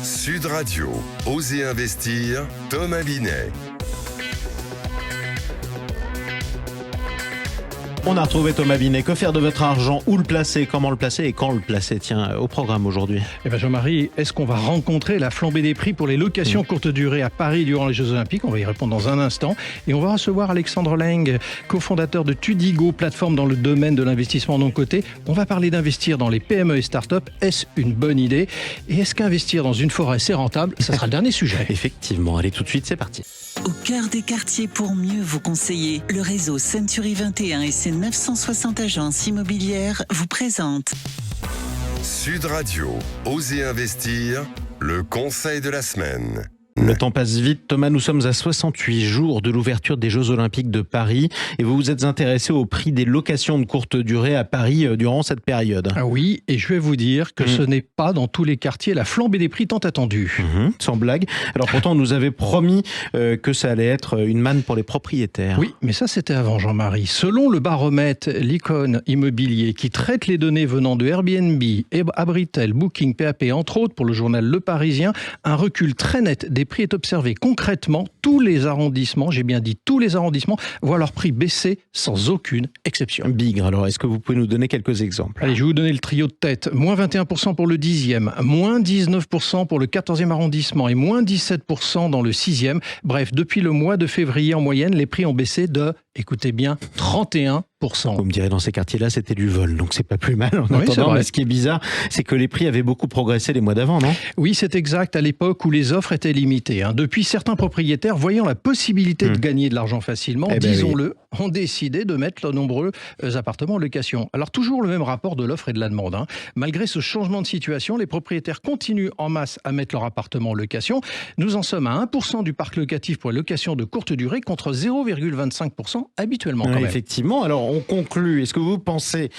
Sud Radio, Osez investir, Thomas Binet. On a retrouvé Thomas Binet. Que faire de votre argent? Où le placer? Comment le placer? Et quand le placer? Tiens, au programme aujourd'hui. Eh bien Jean-Marie, est-ce qu'on va rencontrer la flambée des prix pour les locations courte durée à Paris durant les Jeux Olympiques? On va y répondre dans un instant. Et on va recevoir Alexandre Leng, cofondateur de Tudigo, plateforme dans le domaine de l'investissement non coté. On va parler d'investir dans les PME et start-up. Est-ce une bonne idée? Et est-ce qu'investir dans une forêt, c'est rentable? Ça sera le dernier sujet. Effectivement, allez tout de suite, c'est parti. Au cœur des quartiers pour mieux vous conseiller, le réseau Century 21 et ses 960 agences immobilières vous présentent Sud Radio, Osez investir, le conseil de la semaine. Le temps passe vite. Thomas, nous sommes à 68 jours de l'ouverture des Jeux Olympiques de Paris et vous vous êtes intéressé au prix des locations de courte durée à Paris durant cette période. Ah oui, et je vais vous dire que ce n'est pas dans tous les quartiers la flambée des prix tant attendue. Sans blague. Alors pourtant, on nous avait promis que ça allait être une manne pour les propriétaires. Oui, mais ça c'était avant Jean-Marie. Selon le baromètre l'icône immobilier qui traite les données venant de Airbnb, Abritel, Booking, PAP, entre autres pour le journal Le Parisien, un recul très net des prix est observé concrètement. Tous les arrondissements, j'ai bien dit tous les arrondissements, voient leur prix baisser sans aucune exception. Bigre, alors est-ce que vous pouvez nous donner quelques exemples? Allez, je vais vous donner le trio de tête. Moins 21% pour le 10e, moins 19% pour le 14e arrondissement et moins 17% dans le 6e. Bref, depuis le mois de février en moyenne, les prix ont baissé de, écoutez bien, 31%. Vous me direz, dans ces quartiers-là, c'était du vol, donc c'est pas plus mal. En oui, attendant, mais ce qui est bizarre, c'est que les prix avaient beaucoup progressé les mois d'avant, non? Oui, c'est exact, à l'époque où les offres étaient limitées. Depuis, certains propriétaires, voyant la possibilité de gagner de l'argent facilement, disons-le, ont décidé de mettre de nombreux appartements en location. Alors, toujours le même rapport de l'offre et de la demande. Malgré ce changement de situation, les propriétaires continuent en masse à mettre leur appartement en location. Nous en sommes à 1% du parc locatif pour les locations de courte durée contre 0,25% habituellement quand même. Effectivement, alors on conclut. Est-ce que vous pensez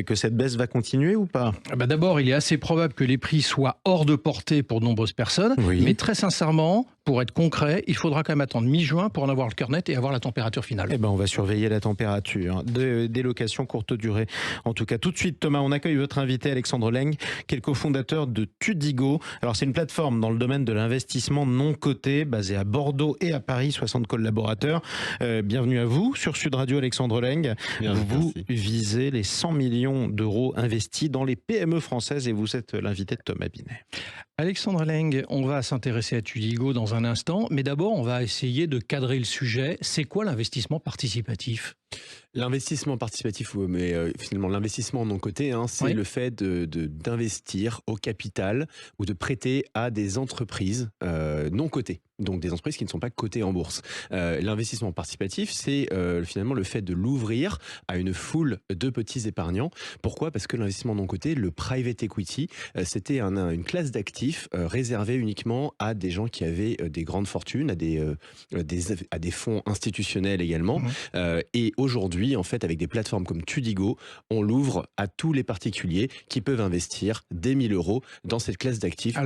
que cette baisse va continuer ou pas? D'abord, il est assez probable que les prix soient hors de portée pour de nombreuses personnes. Oui. Mais très sincèrement, pour être concret, il faudra quand même attendre mi-juin pour en avoir le cœur net et avoir la température finale. On va surveiller la température des locations courte durée. En tout cas, tout de suite, Thomas, on accueille votre invité Alexandre Leng, qui est le cofondateur de Tudigo. Alors, c'est une plateforme dans le domaine de l'investissement non coté, basée à Bordeaux et à Paris, 60 collaborateurs. Bienvenue à vous sur Sud Radio, Alexandre Leng. Vous visez les 100 millions d'euros investis dans les PME françaises et vous êtes l'invité de Thomas Binet. Alexandre Leng, on va s'intéresser à Tudigo dans un instant, mais d'abord on va essayer de cadrer le sujet. C'est quoi l'investissement participatif ? L'investissement participatif, mais finalement l'investissement non coté, c'est le fait d'investir au capital ou de prêter à des entreprises non cotées, donc des entreprises qui ne sont pas cotées en bourse. L'investissement participatif, c'est finalement le fait de l'ouvrir à une foule de petits épargnants. Pourquoi? Parce que l'investissement non coté, le private equity, c'était une classe d'actifs réservée uniquement à des gens qui avaient des grandes fortunes, à des fonds institutionnels également. Et aujourd'hui, en fait, avec des plateformes comme Tudigo, on l'ouvre à tous les particuliers qui peuvent investir des 1000 euros dans cette classe d'actifs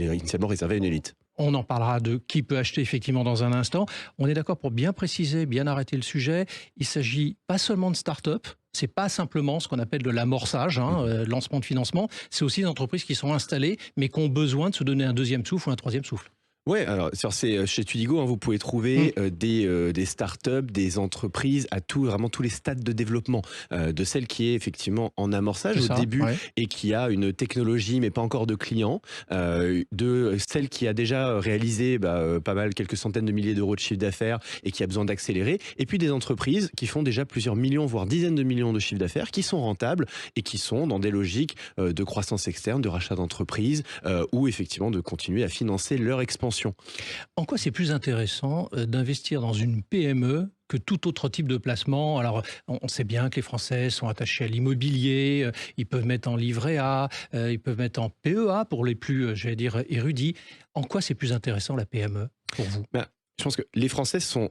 initialement réservée à une élite. On en parlera de qui peut acheter effectivement dans un instant. On est d'accord pour bien préciser, bien arrêter le sujet. Il s'agit pas seulement de start-up. C'est pas simplement ce qu'on appelle de l'amorçage, lancement de financement. C'est aussi des entreprises qui sont installées, mais qui ont besoin de se donner un deuxième souffle ou un troisième souffle. Ouais, alors c'est chez Tudigo, vous pouvez trouver des startups, des entreprises à vraiment tous les stades de développement, de celle qui est effectivement en amorçage au début et qui a une technologie mais pas encore de clients, de celle qui a déjà réalisé pas mal, quelques centaines de milliers d'euros de chiffre d'affaires et qui a besoin d'accélérer, et puis des entreprises qui font déjà plusieurs millions, voire dizaines de millions de chiffre d'affaires, qui sont rentables et qui sont dans des logiques de croissance externe, de rachat d'entreprises ou effectivement de continuer à financer leur expansion. En quoi c'est plus intéressant d'investir dans une PME que tout autre type de placement? Alors, on sait bien que les Français sont attachés à l'immobilier, ils peuvent mettre en livret A, ils peuvent mettre en PEA pour les plus, érudits. En quoi c'est plus intéressant la PME pour vous? Je pense que les Français sont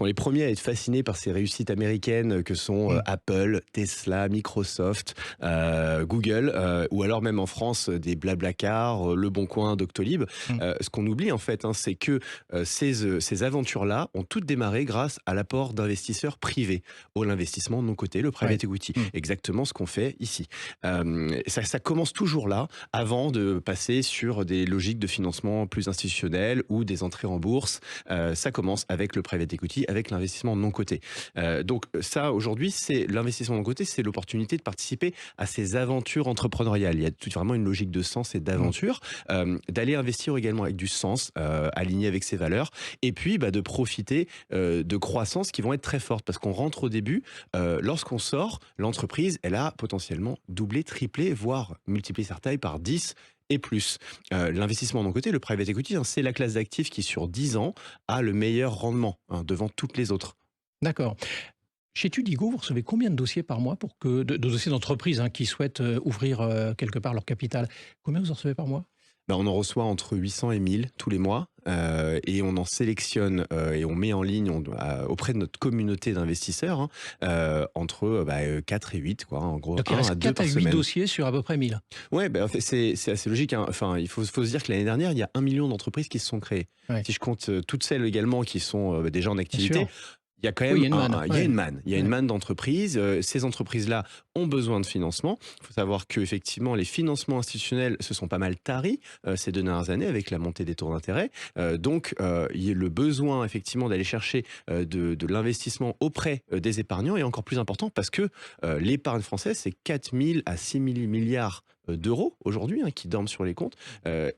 les premiers à être fascinés par ces réussites américaines que sont Apple, Tesla, Microsoft, Google, ou alors même en France des Blablacar, Le Bon Coin, Doctolib. Ce qu'on oublie en fait, c'est que ces aventures-là ont toutes démarré grâce à l'apport d'investisseurs privés, l'investissement non coté, le private equity. Exactement ce qu'on fait ici. Ça commence toujours là, avant de passer sur des logiques de financement plus institutionnelles ou des entrées en bourse. Ça commence avec le private equity, avec l'investissement non coté. Donc ça, aujourd'hui, c'est l'investissement non coté, c'est l'opportunité de participer à ces aventures entrepreneuriales. Il y a vraiment une logique de sens et d'aventure, d'aller investir également avec du sens, aligné avec ses valeurs, et puis de profiter de croissances qui vont être très fortes, parce qu'on rentre au début, lorsqu'on sort, l'entreprise, elle a potentiellement doublé, triplé, voire multiplié sa taille par 10 et plus. L'investissement non coté, le private equity, c'est la classe d'actifs qui, sur 10 ans, a le meilleur rendement devant toutes les autres. D'accord. Chez Tudigo, vous recevez combien de dossiers par mois de dossiers d'entreprises qui souhaitent ouvrir quelque part leur capital? Combien vous en recevez par mois? On en reçoit entre 800 et 1000 tous les mois, et on en sélectionne et on met en ligne auprès de notre communauté d'investisseurs entre 4 et 8, quoi, en gros. Donc il reste 4 à 8 dossiers sur à peu près 1000. Ouais, en fait, c'est assez logique. Enfin, il faut se dire que l'année dernière, il y a 1 million d'entreprises qui se sont créées. Ouais. Si je compte toutes celles également qui sont déjà en activité, il y a quand même une manne d'entreprises. Ces entreprises-là ont besoin de financement. Il faut savoir qu'effectivement, les financements institutionnels se sont pas mal taris ces 2 dernières années avec la montée des taux d'intérêt. Donc, il y a le besoin effectivement d'aller chercher de l'investissement auprès des épargnants est encore plus important, parce que l'épargne française, c'est 4 000 à 6 000 milliards d'euros aujourd'hui qui dorment sur les comptes,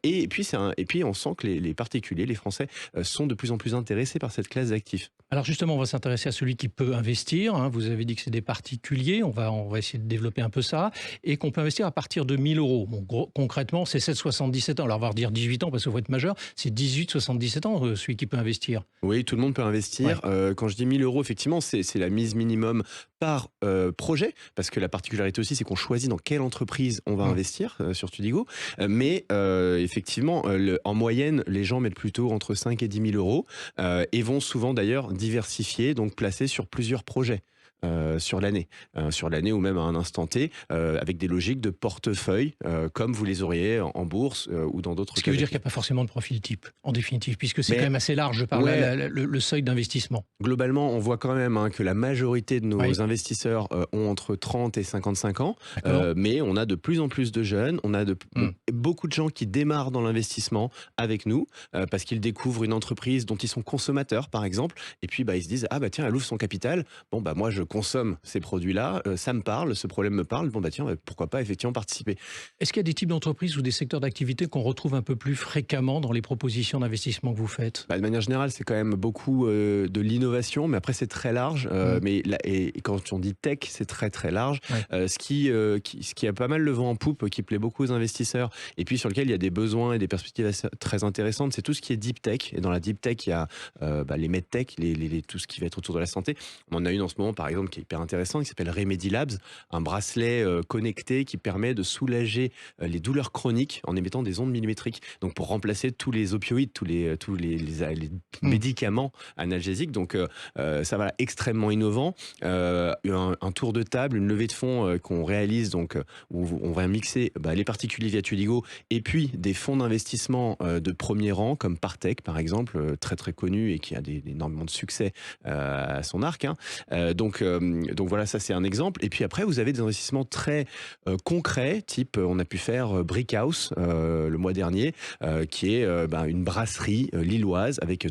et puis on sent que les particuliers, les Français, sont de plus en plus intéressés par cette classe d'actifs. Alors justement, on va s'intéresser à celui qui peut investir. Vous avez dit que c'est des particuliers, on va essayer de développer un peu ça, et qu'on peut investir à partir de 1 000 euros. Bon, concrètement, c'est 7-77 ans. Alors on va redire 18 ans parce qu'il faut être majeur. C'est 18-77 ans celui qui peut investir. Oui, tout le monde peut investir. Ouais. Quand je dis 1 000 euros, effectivement, c'est la mise minimum par projet, parce que la particularité aussi, c'est qu'on choisit dans quelle entreprise on va investir sur Tudigo. Mais effectivement, en moyenne, les gens mettent plutôt entre 5 et 10 000 euros et vont souvent d'ailleurs diversifier, donc placer sur plusieurs projets. Sur l'année ou même à un instant T, avec des logiques de portefeuille, comme vous les auriez en bourse ou dans d'autres. Ce qui veut dire qu'il n'y a pas forcément de profil type, en définitive, puisque c'est quand même assez large par le seuil d'investissement. Globalement, on voit quand même que la majorité de nos investisseurs ont entre 30 et 55 ans, mais on a de plus en plus de jeunes, on a beaucoup de gens qui démarrent dans l'investissement avec nous, parce qu'ils découvrent une entreprise dont ils sont consommateurs, par exemple, et puis ils se disent, ah tiens, elle ouvre son capital, moi je consomme ces produits-là, ça me parle, ce problème me parle, tiens, pourquoi pas effectivement participer. Est-ce qu'il y a des types d'entreprises ou des secteurs d'activité qu'on retrouve un peu plus fréquemment dans les propositions d'investissement que vous faites? De manière générale, c'est quand même beaucoup de l'innovation, mais après c'est très large, et quand on dit tech, c'est très très large. Ce qui a pas mal le vent en poupe, qui plaît beaucoup aux investisseurs, et puis sur lequel il y a des besoins et des perspectives très intéressantes, c'est tout ce qui est deep tech. Et dans la deep tech, il y a les medtech, tout ce qui va être autour de la santé. On en a une en ce moment, par exemple, qui est hyper intéressant, qui s'appelle Remedy Labs, un bracelet connecté qui permet de soulager les douleurs chroniques en émettant des ondes millimétriques. Donc pour remplacer tous les opioïdes, tous les médicaments analgésiques. Donc ça va extrêmement innovant. Un tour de table, une levée de fonds qu'on réalise, donc où on va mixer les particuliers via Tudigo et puis des fonds d'investissement de premier rang comme Partech par exemple, très très connu et qui a énormément de succès à son arc. Donc voilà, ça c'est un exemple. Et puis après, vous avez des investissements très concrets, type on a pu faire Brickhouse le mois dernier, qui est une brasserie lilloise avec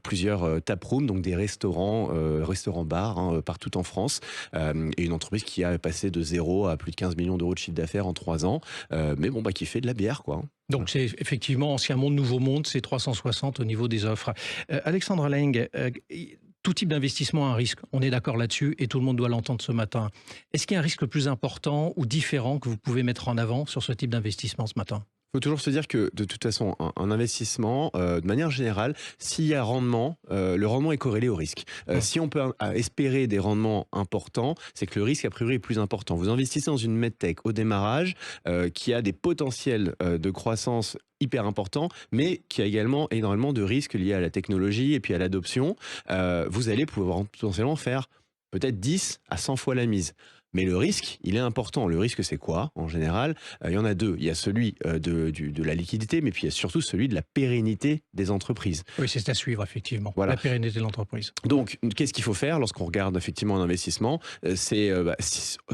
plusieurs taprooms, donc des restaurants-bars partout en France, et une entreprise qui a passé de 0 à plus de 15 millions d'euros de chiffre d'affaires en 3 ans, mais qui fait de la bière, quoi. Donc c'est effectivement ancien monde, nouveau monde, c'est 360 au niveau des offres. Alexandre Leng, tout type d'investissement a un risque, on est d'accord là-dessus et tout le monde doit l'entendre ce matin. Est-ce qu'il y a un risque plus important ou différent que vous pouvez mettre en avant sur ce type d'investissement ce matin ? faut toujours se dire que de toute façon, un investissement, de manière générale, s'il y a rendement, le rendement est corrélé au risque. Si on peut espérer des rendements importants, c'est que le risque a priori est plus important. Vous investissez dans une medtech au démarrage qui a des potentiels de croissance hyper important, mais qui a également énormément de risques liés à la technologie et puis à l'adoption. Vous allez pouvoir potentiellement faire peut-être 10 à 100 fois la mise. Mais le risque, il est important. Le risque, c'est quoi en général? Il y en a deux. Il y a celui de la liquidité, mais puis il y a surtout celui de la pérennité des entreprises. Oui, c'est à suivre, effectivement, Voilà. la pérennité de l'entreprise. Donc, qu'est-ce qu'il faut faire lorsqu'on regarde effectivement un investissement?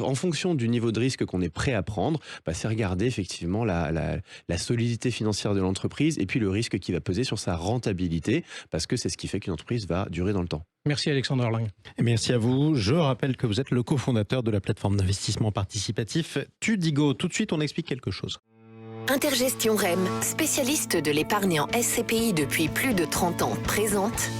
En fonction du niveau de risque qu'on est prêt à prendre, c'est regarder effectivement la solidité financière de l'entreprise et puis le risque qui va peser sur sa rentabilité, parce que c'est ce qui fait qu'une entreprise va durer dans le temps. Merci Alexandre Erling. Et merci à vous. Je rappelle que vous êtes le cofondateur de la plateforme d'investissement participatif Tudigo. Tout de suite, on explique quelque chose. Intergestion REM, spécialiste de l'épargne en SCPI depuis plus de 30 ans, présente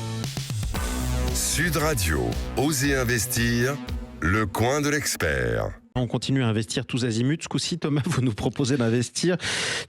Sud Radio, Osez investir, le coin de l'expert. On continue à investir tous azimuts. Ce coup-ci, Thomas, vous nous proposez d'investir,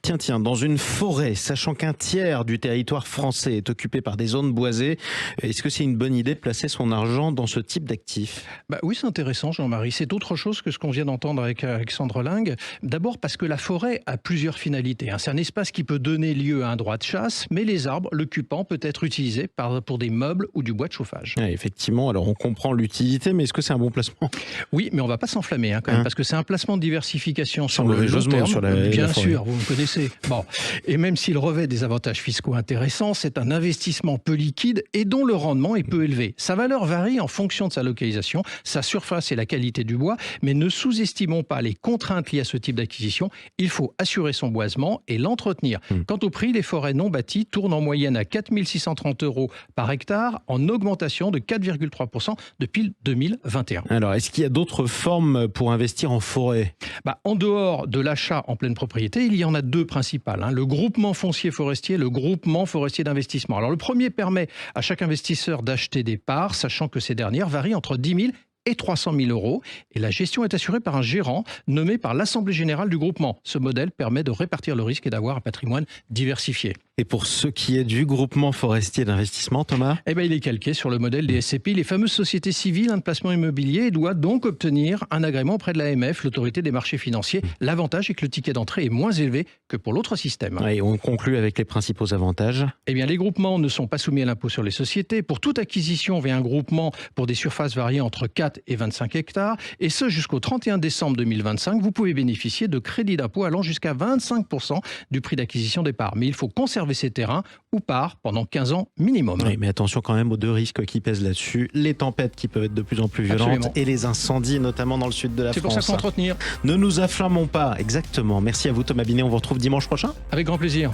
tiens, dans une forêt, sachant qu'un tiers du territoire français est occupé par des zones boisées. Est-ce que c'est une bonne idée de placer son argent dans ce type d'actifs? Oui, c'est intéressant, Jean-Marie. C'est autre chose que ce qu'on vient d'entendre avec Alexandre Erling. D'abord parce que la forêt a plusieurs finalités. C'est un espace qui peut donner lieu à un droit de chasse, mais les arbres l'occupant peut être utilisé pour des meubles ou du bois de chauffage. Ouais, effectivement, alors on comprend l'utilité, mais est-ce que c'est un bon placement? Oui, mais on ne va pas s'enflammer quand même. Parce que c'est un placement de diversification sur le long terme. Sur bien la sûr, vous me connaissez. Bon. Et même s'il revêt des avantages fiscaux intéressants, c'est un investissement peu liquide et dont le rendement est peu élevé. Sa valeur varie en fonction de sa localisation, sa surface et la qualité du bois, mais ne sous-estimons pas les contraintes liées à ce type d'acquisition. Il faut assurer son boisement et l'entretenir. Quant au prix, les forêts non bâties tournent en moyenne à 4 630 € par hectare, en augmentation de 4,3% depuis 2021. Alors, est-ce qu'il y a d'autres formes pour investir en forêt? En dehors de l'achat en pleine propriété, il y en a deux principales. Le groupement foncier forestier, le groupement forestier d'investissement. Alors le premier permet à chaque investisseur d'acheter des parts, sachant que ces dernières varient entre 10 000 et 300 000 €. Et la gestion est assurée par un gérant nommé par l'Assemblée générale du groupement. Ce modèle permet de répartir le risque et d'avoir un patrimoine diversifié. Et pour ce qui est du groupement forestier d'investissement, Thomas? Il est calqué sur le modèle des SCPI, les fameuses sociétés civiles de placement immobilier, et doit donc obtenir un agrément auprès de l'AMF, l'autorité des marchés financiers. L'avantage est que le ticket d'entrée est moins élevé que pour l'autre système. Et on conclut avec les principaux avantages. Les groupements ne sont pas soumis à l'impôt sur les sociétés. Pour toute acquisition via un groupement pour des surfaces variées entre 4 et 25 hectares, et ce jusqu'au 31 décembre 2025, vous pouvez bénéficier de crédits d'impôt allant jusqu'à 25% du prix d'acquisition des parts. Mais il faut conserver ces terrains ou parts pendant 15 ans minimum. Oui, mais attention quand même aux deux risques qui pèsent là-dessus. Les tempêtes qui peuvent être de plus en plus violentes. Absolument. Et les incendies, notamment dans le sud de la France. C'est pour ça qu'il faut entretenir. Ne nous afflammons pas, exactement. Merci à vous Thomas Binet, on vous retrouve dimanche prochain. Avec grand plaisir.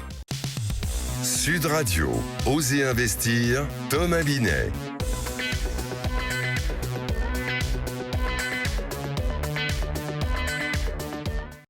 Sud Radio, Osez investir, Thomas Binet.